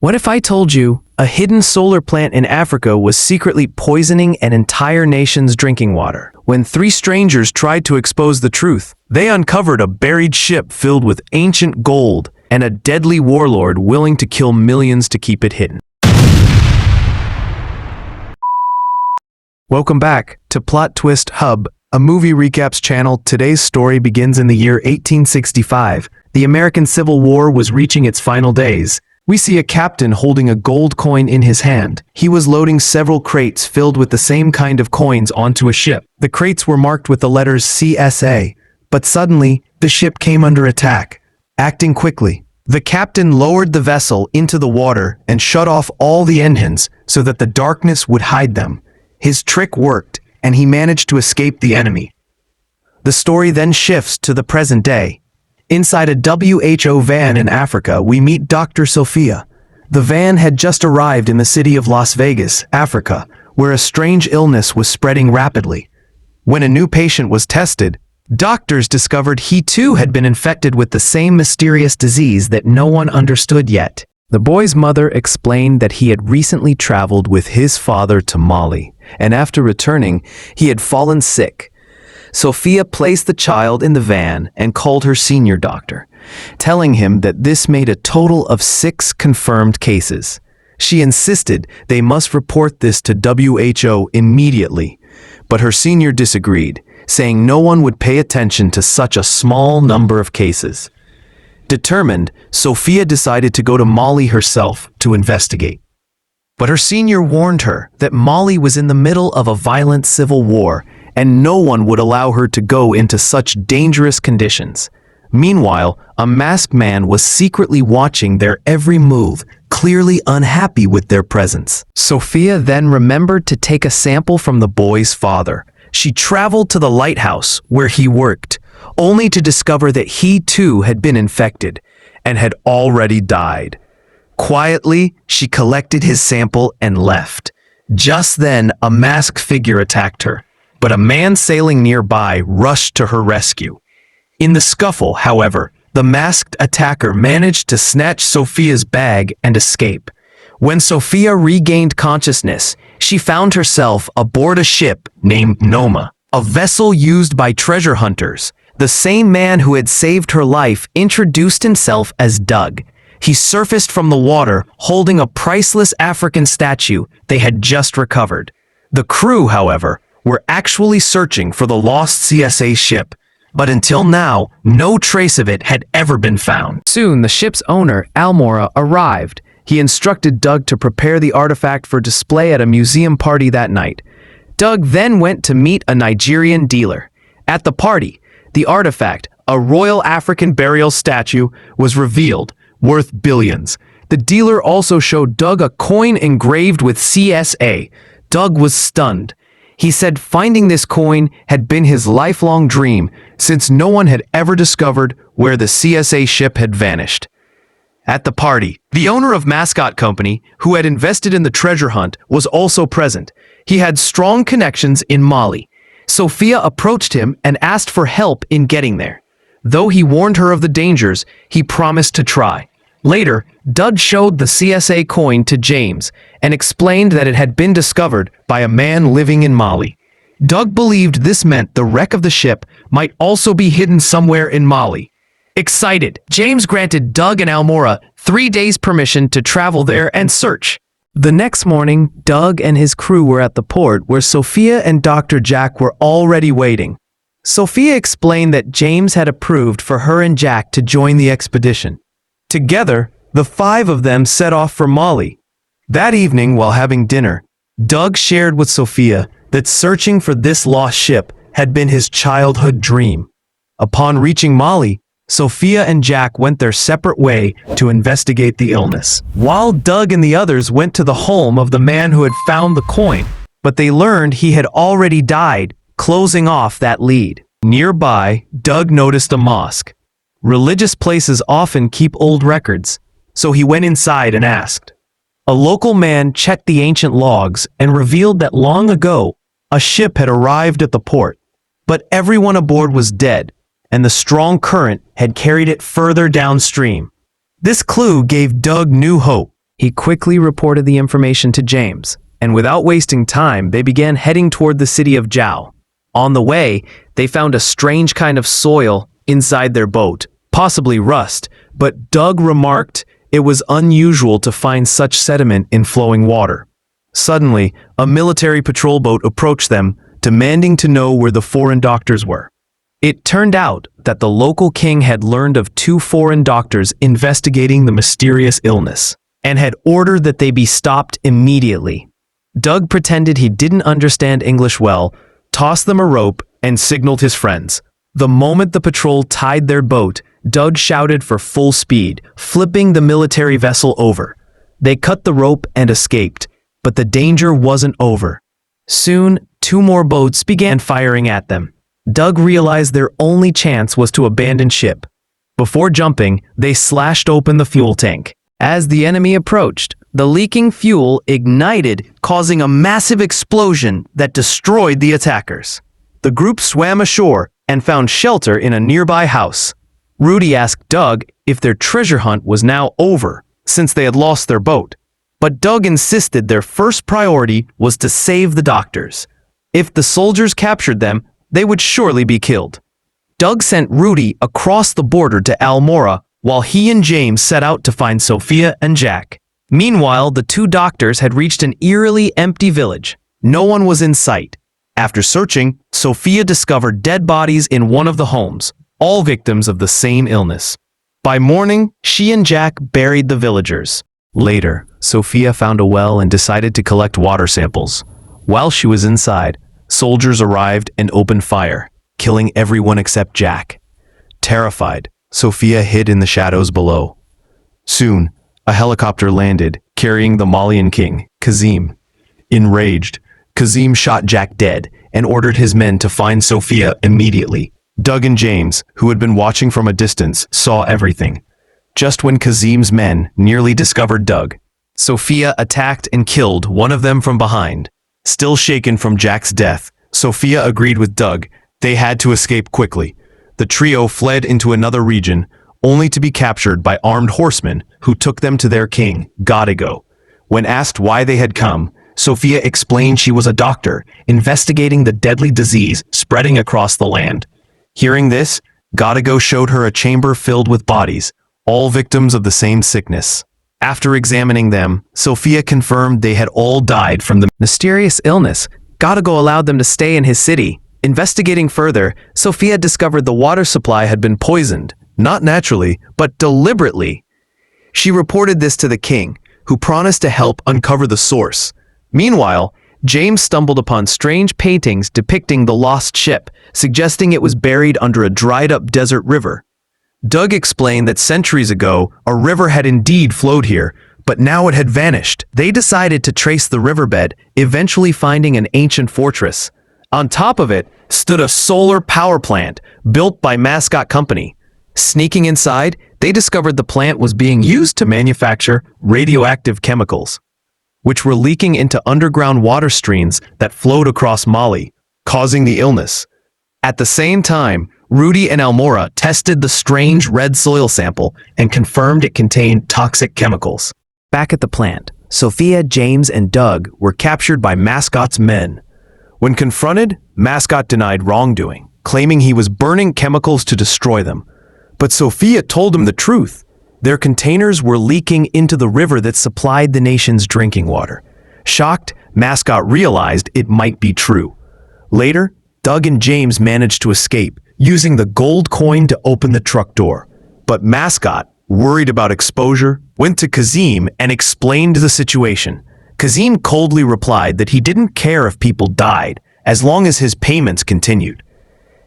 What if I told you a hidden solar plant in Africa was secretly poisoning an entire nation's drinking water? When three strangers tried to expose the truth, they uncovered a buried ship filled with ancient gold and a deadly warlord willing to kill millions to keep it hidden. Welcome back to Plot Twist Hub, a movie recaps channel. Today's story begins in the year 1865. The American Civil War was reaching its final days. We see a captain holding a gold coin in his hand. He was loading several crates filled with the same kind of coins onto a ship. The crates were marked with the letters CSA, but suddenly the ship came under attack. Acting quickly, the captain lowered the vessel into the water and shut off all the engines so that the darkness would hide them. His trick worked, and he managed to escape the enemy. The story then shifts to the present day. Inside a WHO van in Africa, we meet Dr. Sophia. The van had just arrived in the city of Las Vegas, Africa, where a strange illness was spreading rapidly. When a new patient was tested, doctors discovered he too had been infected with the same mysterious disease that no one understood yet. The boy's mother explained that he had recently traveled with his father to Mali, and after returning, he had fallen sick. Sophia placed the child in the van and called her senior doctor, telling him that this made a total of 6 confirmed cases. She insisted they must report this to WHO immediately, but her senior disagreed, saying no one would pay attention to such a small number of cases. Determined, Sophia decided to go to Mali herself to investigate. But her senior warned her that Mali was in the middle of a violent civil war, and no one would allow her to go into such dangerous conditions. Meanwhile, a masked man was secretly watching their every move, clearly unhappy with their presence. Sophia then remembered to take a sample from the boy's father. She traveled to the lighthouse where he worked, only to discover that he too had been infected and had already died. Quietly, she collected his sample and left. Just then, a masked figure attacked her, but a man sailing nearby rushed to her rescue. In the scuffle, however, the masked attacker managed to snatch Sophia's bag and escape. When Sophia regained consciousness, she found herself aboard a ship named Noma, a vessel used by treasure hunters. The same man who had saved her life introduced himself as Doug. He surfaced from the water holding a priceless African statue they had just recovered. The crew, however, were actually searching for the lost CSA ship, but until now, no trace of it had ever been found. Soon, the ship's owner, Almora, arrived. He instructed Doug to prepare the artifact for display at a museum party that night. Doug then went to meet a Nigerian dealer. At the party, the artifact, a royal African burial statue, was revealed, worth billions. The dealer also showed Doug a coin engraved with CSA. Doug was stunned. He said finding this coin had been his lifelong dream, since no one had ever discovered where the CSA ship had vanished. At the party, the owner of Mascot Company, who had invested in the treasure hunt, was also present. He had strong connections in Mali. Sophia approached him and asked for help in getting there. Though he warned her of the dangers, he promised to try. Later, Doug showed the CSA coin to James and explained that it had been discovered by a man living in Mali. Doug believed this meant the wreck of the ship might also be hidden somewhere in Mali. Excited, James granted Doug and Almora 3 days' permission to travel there and search. The next morning, Doug and his crew were at the port where Sophia and Dr. Jack were already waiting. Sophia explained that James had approved for her and Jack to join the expedition. Together, the 5 of them set off for Mali. That evening, while having dinner, Doug shared with Sophia that searching for this lost ship had been his childhood dream. Upon reaching Mali, Sophia and Jack went their separate way to investigate the illness, while Doug and the others went to the home of the man who had found the coin, but they learned he had already died, closing off that lead. Nearby, Doug noticed a mosque. Religious places often keep old records, so he went inside and asked. A local man checked the ancient logs and revealed that long ago, a ship had arrived at the port, but everyone aboard was dead, and the strong current had carried it further downstream. This clue gave Doug new hope. He quickly reported the information to James, and without wasting time, they began heading toward the city of Zhao. On the way, they found a strange kind of soil inside their boat, possibly rust, but Doug remarked it was unusual to find such sediment in flowing water. Suddenly, a military patrol boat approached them, demanding to know where the foreign doctors were. It turned out that the local king had learned of 2 foreign doctors investigating the mysterious illness, and had ordered that they be stopped immediately. Doug pretended he didn't understand English well, tossed them a rope, and signaled his friends. The moment the patrol tied their boat, Doug shouted for full speed, flipping the military vessel over. They cut the rope and escaped, but the danger wasn't over. Soon, 2 more boats began firing at them. Doug realized their only chance was to abandon ship. Before jumping, they slashed open the fuel tank. As the enemy approached, the leaking fuel ignited, causing a massive explosion that destroyed the attackers. The group swam ashore and found shelter in a nearby house. Rudy asked Doug if their treasure hunt was now over, since they had lost their boat. But Doug insisted their first priority was to save the doctors. If the soldiers captured them, they would surely be killed. Doug sent Rudy across the border to Almora, while he and James set out to find Sophia and Jack. Meanwhile, the 2 doctors had reached an eerily empty village. No one was in sight. After searching, Sophia discovered dead bodies in one of the homes, all victims of the same illness. By morning, she and Jack buried the villagers. Later, Sophia found a well and decided to collect water samples. While she was inside, soldiers arrived and opened fire, killing everyone except Jack. Terrified, Sophia hid in the shadows below. Soon, a helicopter landed, carrying the Malian king, Kazim. Enraged, Kazim shot Jack dead and ordered his men to find Sophia immediately. Doug and James, who had been watching from a distance, saw everything. Just when Kazim's men nearly discovered Doug, Sophia attacked and killed one of them from behind. Still shaken from Jack's death, Sophia agreed with Doug. They had to escape quickly. The trio fled into another region, only to be captured by armed horsemen who took them to their king, Godigo. When asked why they had come, Sophia explained she was a doctor investigating the deadly disease spreading across the land. Hearing this, Godigo showed her a chamber filled with bodies, all victims of the same sickness. After examining them, Sophia confirmed they had all died from the mysterious illness. Godigo allowed them to stay in his city. Investigating further, Sophia discovered the water supply had been poisoned, not naturally, but deliberately. She reported this to the king, who promised to help uncover the source. Meanwhile, James stumbled upon strange paintings depicting the lost ship, suggesting it was buried under a dried-up desert river. Doug explained that centuries ago, a river had indeed flowed here, but now it had vanished. They decided to trace the riverbed, eventually finding an ancient fortress. On top of it stood a solar power plant built by Mascot Company. Sneaking inside, they discovered the plant was being used to manufacture radioactive chemicals, which were leaking into underground water streams that flowed across Mali, causing the illness. At the same time, Rudy and Almora tested the strange red soil sample and confirmed it contained toxic chemicals. Back at the plant, Sophia, James, and Doug were captured by Mascot's men. When confronted, Mascot denied wrongdoing, claiming he was burning chemicals to destroy them. But Sophia told him the truth. Their containers were leaking into the river that supplied the nation's drinking water. Shocked, Mascot realized it might be true. Later, Doug and James managed to escape, using the gold coin to open the truck door. But Mascot, worried about exposure, went to Kazim and explained the situation. Kazim coldly replied that he didn't care if people died, as long as his payments continued.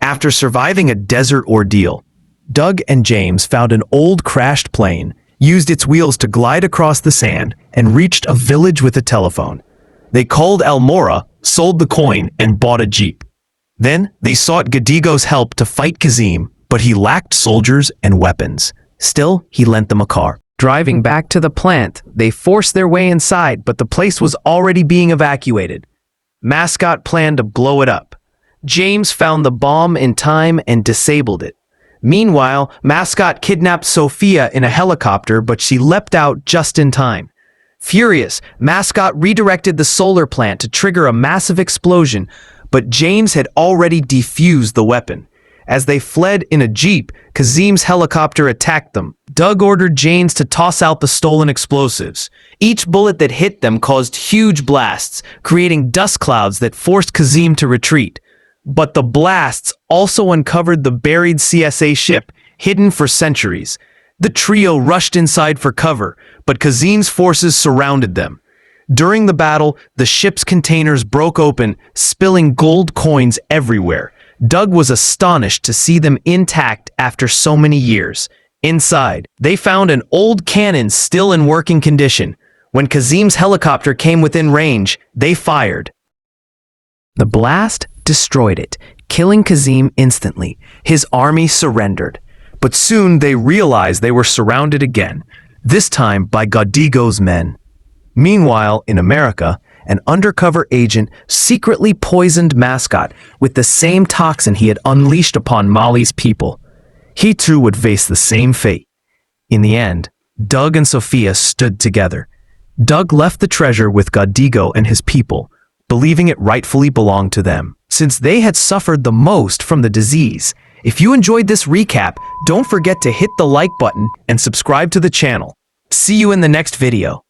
After surviving a desert ordeal, Doug and James found an old crashed plane, used its wheels to glide across the sand, and reached a village with a telephone. They called Almora, sold the coin, and bought a jeep. Then, they sought Godigo's help to fight Kazim, but he lacked soldiers and weapons. Still, he lent them a car. Driving back to the plant, they forced their way inside, but the place was already being evacuated. Mascot planned to blow it up. James found the bomb in time and disabled it. Meanwhile, Mascot kidnapped Sophia in a helicopter, but she leapt out just in time. Furious, Mascot redirected the solar plant to trigger a massive explosion, but James had already defused the weapon. As they fled in a jeep, Kazim's helicopter attacked them. Doug ordered James to toss out the stolen explosives. Each bullet that hit them caused huge blasts, creating dust clouds that forced Kazim to retreat. But the blasts also uncovered the buried CSA ship, hidden for centuries. The trio rushed inside for cover, but Kazim's forces surrounded them. During the battle, the ship's containers broke open, spilling gold coins everywhere. Doug was astonished to see them intact after so many years. Inside, they found an old cannon still in working condition. When Kazim's helicopter came within range, they fired. The blast destroyed it, killing Kazim instantly. His army surrendered. But soon they realized they were surrounded again, this time by Godigo's men. Meanwhile, in America, an undercover agent secretly poisoned Mascot with the same toxin he had unleashed upon Molly's people. He too would face the same fate. In the end, Doug and Sophia stood together. Doug left the treasure with Godigo and his people, believing it rightfully belonged to them, since they had suffered the most from the disease. If you enjoyed this recap, don't forget to hit the like button and subscribe to the channel. See you in the next video.